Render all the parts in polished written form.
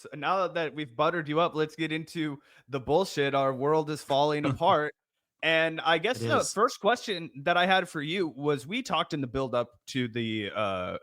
course, now that we've buttered you up, let's get into the bullshit. Our world is falling apart. And I It guess the is. first question that I had for you was we talked in the build up to the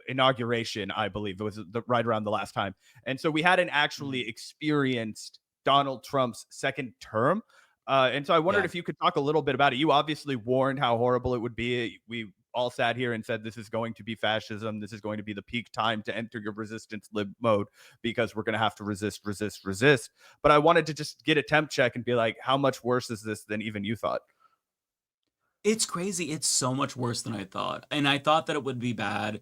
inauguration, I believe it was right around the last time. And so we hadn't Mhm. actually experienced Donald Trump's second term. And so I wondered Yeah. if you could talk a little bit about it. You obviously warned how horrible it would be. We all sat here and said this is going to be fascism. This is going to be the peak time to enter your resistance lib mode because we're going to have to resist, resist, resist. But I wanted to just get a temp check and be like, how much worse is this than even you thought? It's crazy. It's so much worse than I thought. And I thought that it would be bad.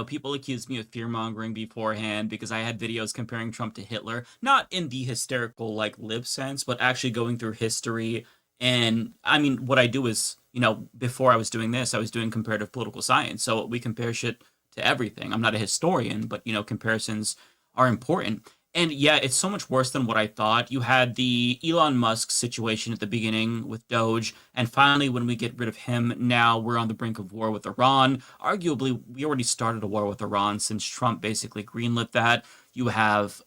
People accused me of fear mongering beforehand because I had videos comparing Trump to Hitler, not in the hysterical, like, lib sense, but actually going through history. And I mean, what I do is, before I was doing this, I was doing comparative political science. So we compare shit to everything. I'm not a historian, but, comparisons are important. And yeah, it's so much worse than what I thought. You had the Elon Musk situation at the beginning with Doge, and finally, when we get rid of him, now we're on the brink of war with Iran. Arguably, we already started a war with Iran since Trump basically greenlit that. You have,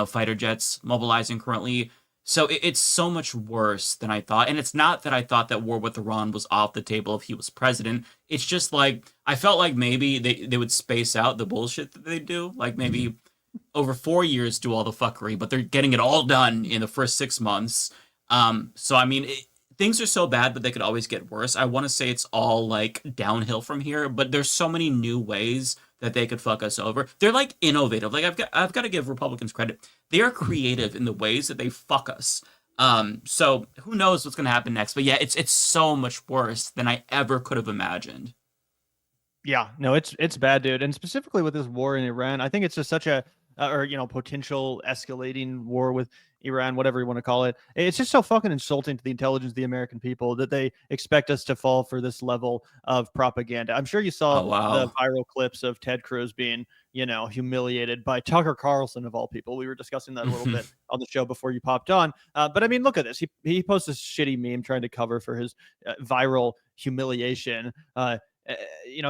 fighter jets mobilizing currently. So it's so much worse than I thought. And it's not that I thought that war with Iran was off the table if he was president. It's just like, I felt like maybe they would space out the bullshit that they do. Like maybe over 4 years do all the fuckery, but they're getting it all done in the first 6 months. So I mean, things are so bad, but they could always get worse. I want to say it's all like downhill from here, but there's so many new ways that they could fuck us over. They're like innovative. Like I've got to give Republicans credit. They are creative in the ways that they fuck us. So who knows what's gonna happen next? But yeah, it's so much worse than I ever could have imagined. Yeah, no, it's bad, dude. And specifically with this war in Iran, I think it's just such a or potential escalating war with Iran, whatever you want to call it. It's just so fucking insulting to the intelligence of the American people that they expect us to fall for this level of propaganda. I'm sure you saw Oh the wow. viral clips of Ted Cruz being, humiliated by Tucker Carlson of all people. We were discussing that a little bit on the show before you popped on. But I mean, look at this. He posts this shitty meme trying to cover for his viral humiliation.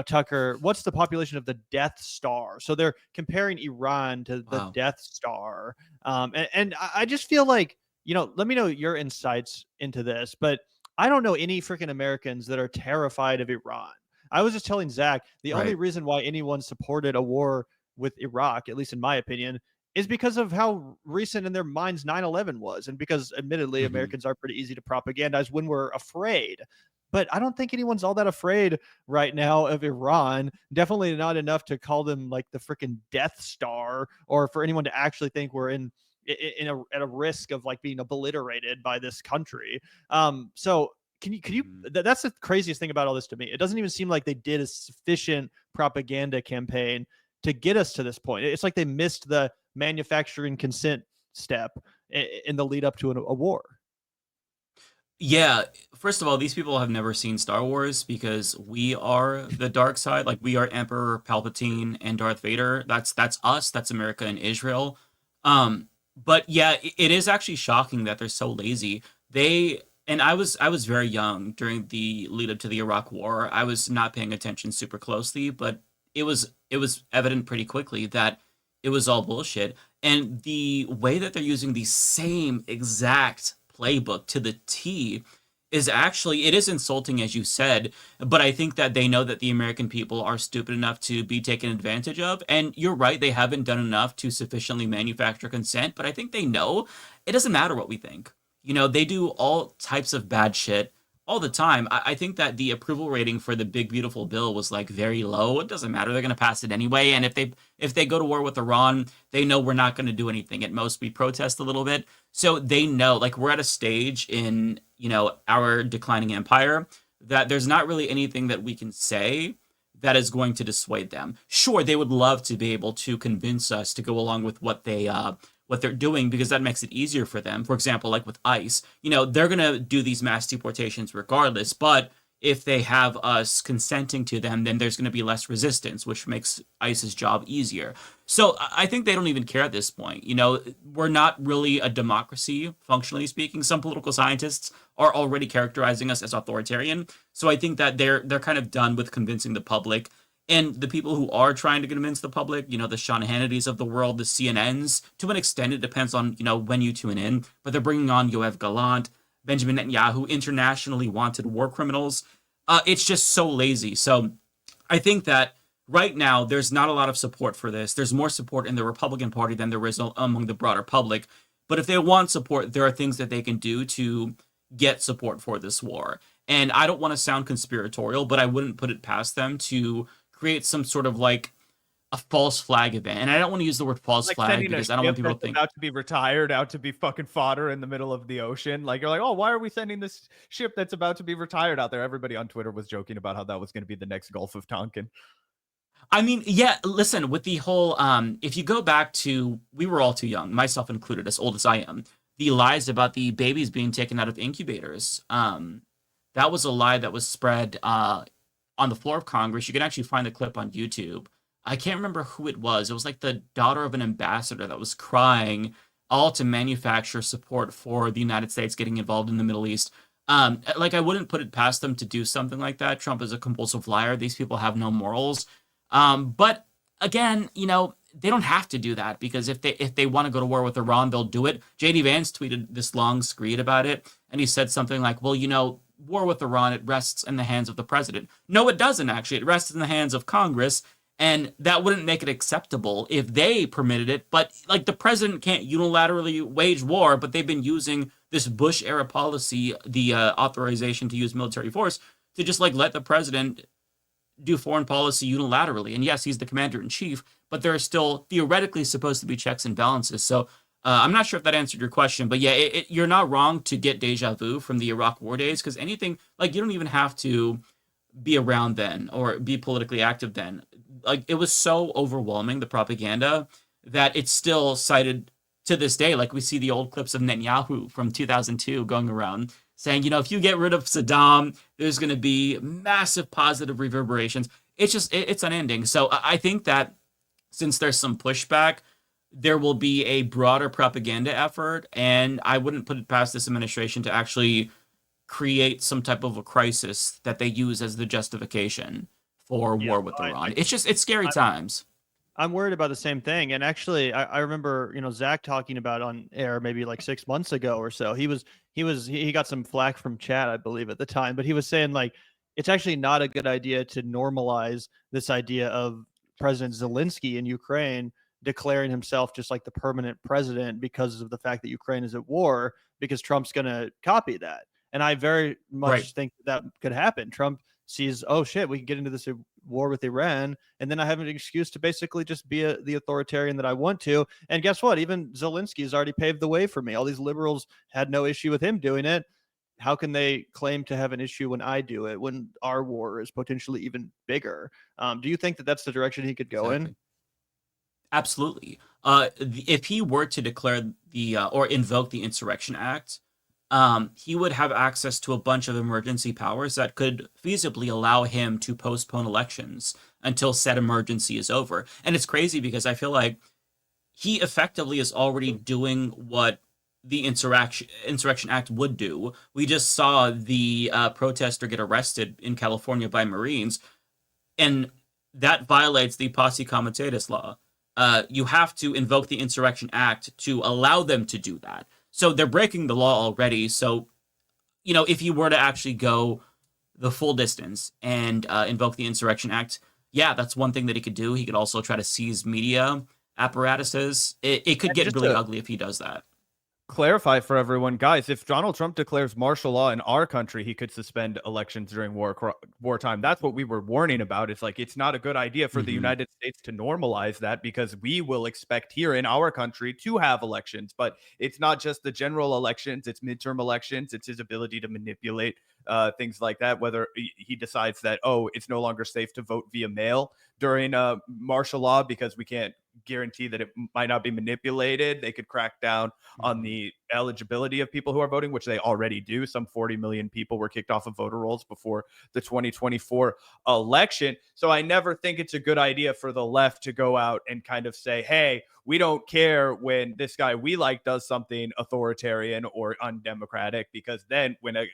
Tucker, what's the population of the Death Star? So they're comparing Iran to the Wow. Death Star. And I just feel like, let me know your insights into this, but I don't know any freaking Americans that are terrified of Iran. I was just telling Zach the only Right. reason why anyone supported a war with Iraq, at least in my opinion, is because of how recent in their minds 9/11 was. And because admittedly, Hmm. Americans are pretty easy to propagandize when we're afraid. But I don't think anyone's all that afraid right now of Iran. Definitely not enough to call them like the freaking Death Star, or for anyone to actually think we're at a risk of like being obliterated by this country. So can you Hmm. that's the craziest thing about all this to me. It doesn't even seem like they did a sufficient propaganda campaign to get us to this point. It's like they missed the manufacturing consent step in the lead up to a war. Yeah, first of all, these people have never seen Star Wars because we are the dark side. Like we are Emperor Palpatine and Darth Vader. That's us. That's America and Israel. But yeah, it is actually shocking that they're so lazy. They and I was very young during the lead up to the Iraq War. I was not paying attention super closely, but it was evident pretty quickly that it was all bullshit. And the way that they're using the same exact playbook to the T is actually it is insulting as you said, but I think that they know that the American people are stupid enough to be taken advantage of. And you're right, they haven't done enough to sufficiently manufacture consent, but I think they know it doesn't matter what we think. They do all types of bad shit all the time. I think that the approval rating for the big beautiful bill was like very low. It doesn't matter. They're gonna pass it anyway. And if they go to war with Iran, they know we're not gonna do anything. At most we protest a little bit. So they know, like, we're at a stage in, our declining empire that there's not really anything that we can say that is going to dissuade them. Sure, they would love to be able to convince us to go along with what they're doing because that makes it easier for them. For example, like with ICE, they're gonna do these mass deportations regardless, but if they have us consenting to them, then there's going to be less resistance, which makes ICE's job easier. So I think they don't even care at this point. We're not really a democracy, functionally speaking. Some political scientists are already characterizing us as authoritarian. So I think that they're kind of done with convincing the public. And the people who are trying to convince the public, the Sean Hannitys of the world, the CNNs, to an extent, it depends on, when you tune in, but they're bringing on Yoav Gallant, Benjamin Netanyahu, internationally wanted war criminals. It's just so lazy. So I think that right now there's not a lot of support for this. There's more support in the Republican Party than there is among the broader public. But if they want support, there are things that they can do to get support for this war. And I don't want to sound conspiratorial, but I wouldn't put it past them to create some sort of like a false flag event. And I don't want to use the word false Like flag sending a because I don't want ship people to that's think about to be retired out to be fucking fodder in the middle of the ocean. Like, you're like, oh, why are we sending this ship that's about to be retired out there? Everybody on Twitter was joking about how that was going to be the next Gulf of Tonkin. I mean, yeah, listen, with the whole if you go back to we were all too young, myself included, as old as I am, the lies about the babies being taken out of incubators. That was a lie that was spread on the floor of Congress. You can actually find the clip on YouTube. I can't remember who it was. It was like the daughter of an ambassador that was crying, all to manufacture support for the United States getting involved in the Middle East. Like I wouldn't put it past them to do something like that. Trump is a compulsive liar. These people have no morals. But again, they don't have to do that because if they want to go to war with Iran, they'll do it. JD Vance tweeted this long screed about it, and he said something like, "Well, war with Iran, it rests in the hands of the president." No, it doesn't actually. It rests in the hands of Congress, and that wouldn't make it acceptable if they permitted it. But like the president can't unilaterally wage war, but they've been using this Bush era policy, the authorization to use military force, to just like let the president do foreign policy unilaterally. And yes, he's the commander in chief, but there are still theoretically supposed to be checks and balances. So I'm not sure if that answered your question, but yeah, you're not wrong to get deja vu from the Iraq war days, because anything like you don't even have to be around then or be politically active then. Like it was so overwhelming, the propaganda, that it's still cited to this day. Like we see the old clips of Netanyahu from 2002 going around saying, if you get rid of Saddam, there's going to be massive positive reverberations. It's unending. So I think that since there's some pushback, there will be a broader propaganda effort, and I wouldn't put it past this administration to actually create some type of a crisis that they use as the justification for war with Iran. It's scary times. I'm worried about the same thing. And actually, I remember, Zach talking about on air maybe like 6 months ago or so. He got some flack from chat, I believe, at the time, but he was saying like it's actually not a good idea to normalize this idea of President Zelensky in Ukraine declaring himself just like the permanent president because of the fact that Ukraine is at war, because Trump's going to copy that. And I very much think that could happen. Trump sees, oh shit, we can get into this war with Iran, and then I have an excuse to basically just be the authoritarian that I want to. And guess what? Even Zelensky has already paved the way for me. All these liberals had no issue with him doing it. How can they claim to have an issue when I do it, when our war is potentially even bigger? Do you think that that's the direction he could go in? Absolutely. If he were to declare or invoke the Insurrection Act, he would have access to a bunch of emergency powers that could feasibly allow him to postpone elections until said emergency is over. And it's crazy because I feel like he effectively is already doing what the Insurrection Act would do. We just saw the protester get arrested in California by Marines, and that violates the posse comitatus law. You have to invoke the Insurrection Act to allow them to do that. So they're breaking the law already. So, if you were to actually go the full distance and invoke the Insurrection Act, yeah, that's one thing that he could do. He could also try to seize media apparatuses. It could get really ugly if he does that. Clarify for everyone, guys, if Donald Trump declares martial law in our country, he could suspend elections during wartime. That's what we were warning about. It's like it's not a good idea for the United States to normalize that, because we will expect here in our country to have elections. But it's not just the general elections, it's midterm elections, it's his ability to manipulate things like that, whether he decides that, oh, it's no longer safe to vote via mail during martial law because we can't guarantee that it might not be manipulated. They could crack down on the eligibility of people who are voting, which they already do. Some 40 million people were kicked off of voter rolls before the 2024 election. So I never think it's a good idea for the left to go out and kind of say, hey, we don't care when this guy we like does something authoritarian or undemocratic, because then when a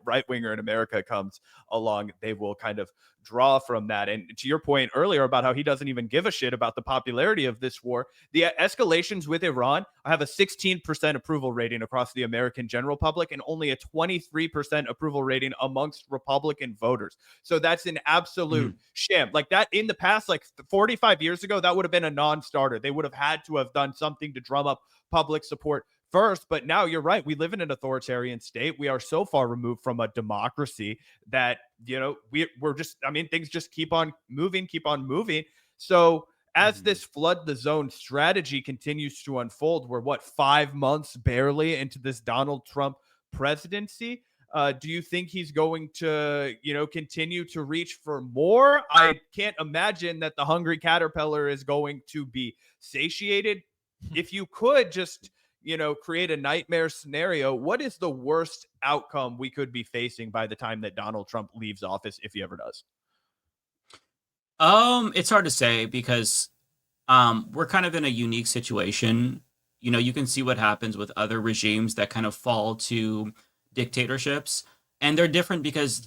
right winger in America comes along, they will kind of draw from that. And to your point earlier about how he doesn't even give a shit about the popularity of this war, the escalations with Iran have a 16% approval rating across the American general public and only a 23% approval rating amongst Republican voters. So that's an absolute sham. Like that in the past, like 45 years ago, that would have been a non-starter. They would have had to have done something to drum up public support first. But now you're right. We live in an authoritarian state. We are so far removed from a democracy that, we're just, things just keep on moving. So as this flood the zone strategy continues to unfold, we're 5 months barely into this Donald Trump presidency. Do you think he's going to, continue to reach for more? I can't imagine that the hungry caterpillar is going to be satiated. If you could just, create a nightmare scenario, what is the worst outcome we could be facing by the time that Donald Trump leaves office, if he ever does? It's hard to say because we're kind of in a unique situation. You can see what happens with other regimes that kind of fall to dictatorships, and they're different because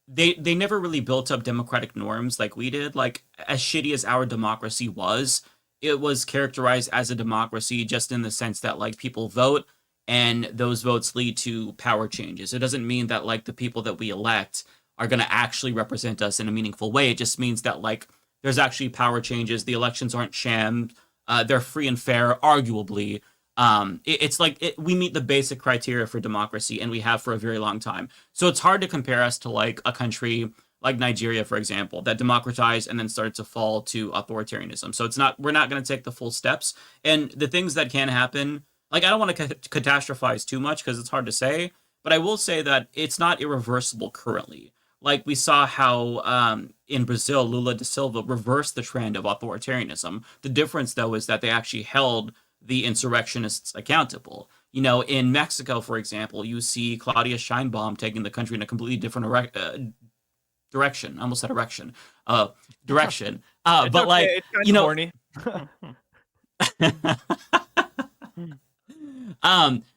they never really built up democratic norms like we did. Like, as shitty as our democracy was, it was characterized as a democracy just in the sense that like people vote and those votes lead to power changes. It doesn't mean that like the people that we elect are going to actually represent us in a meaningful way. It just means that like there's actually power changes. The elections aren't sham. They're free and fair, arguably. It's like we meet the basic criteria for democracy, and we have for a very long time. So it's hard to compare us to like a country like Nigeria, for example, that democratized and then started to fall to authoritarianism. So we're not going to take the full steps. And the things that can happen, like I don't want to catastrophize too much because it's hard to say, but I will say that it's not irreversible currently. Like we saw how in Brazil, Lula da Silva reversed the trend of authoritarianism. The difference, though, is that they actually held the insurrectionists accountable. In Mexico, for example, you see Claudia Sheinbaum taking the country in a completely different direction. I almost said erection. Direction. But okay, like, it's kind of horny.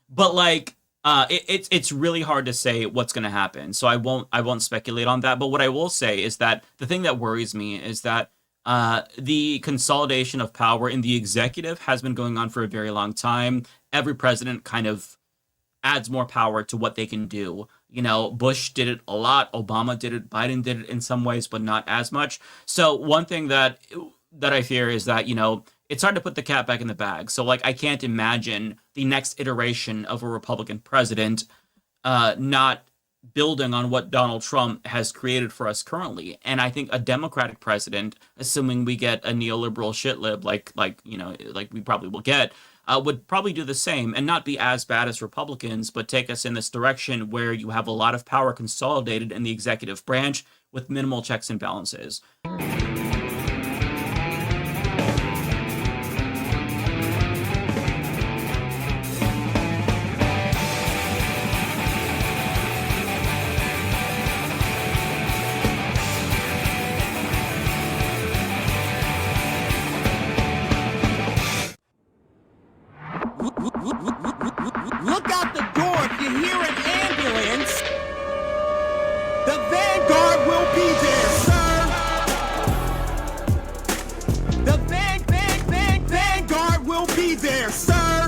But like, it's really hard to say what's going to happen. So I won't speculate on that. But what I will say is that the thing that worries me is that the consolidation of power in the executive has been going on for a very long time. Every president kind of adds more power to what they can do. Bush did it a lot. Obama did it. Biden did it in some ways, but not as much. So one thing that I fear is that, it's hard to put the cat back in the bag. So like, I can't imagine the next iteration of a Republican president not building on what Donald Trump has created for us currently. And I think a Democratic president, assuming we get a neoliberal shitlib like we probably will get, would probably do the same and not be as bad as Republicans, but take us in this direction where you have a lot of power consolidated in the executive branch with minimal checks and balances. Look out the door if you hear an ambulance. The Vanguard will be there, sir. The Vanguard will be there, sir.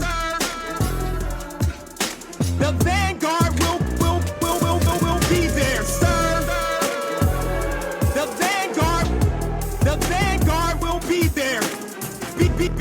The Vanguard will be there, sir. The Vanguard will be there. Be there.